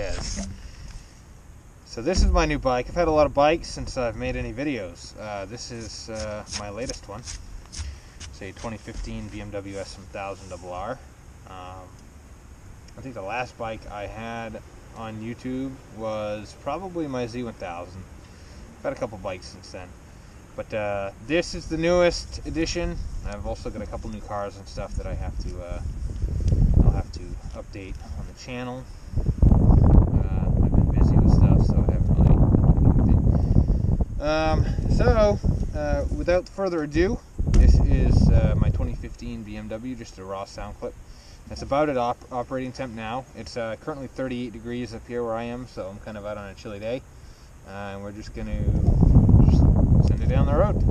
is. So this is my new bike. I've had a lot of bikes since I've made any videos. This is my latest one. It's a 2015 BMW S1000RR. I think the last bike I had on YouTube was probably my Z1000. I've had a couple bikes since then. But this is the newest edition. I've also got a couple new cars and stuff that I'll have to update on the channel. I've been busy with stuff, so I haven't really done anything. Without further ado, this is my 2015 BMW, just a raw sound clip. It's about at operating temp now. It's currently 38 degrees up here where I am, so I'm kind of out on a chilly day. And we're just going to send it down the road.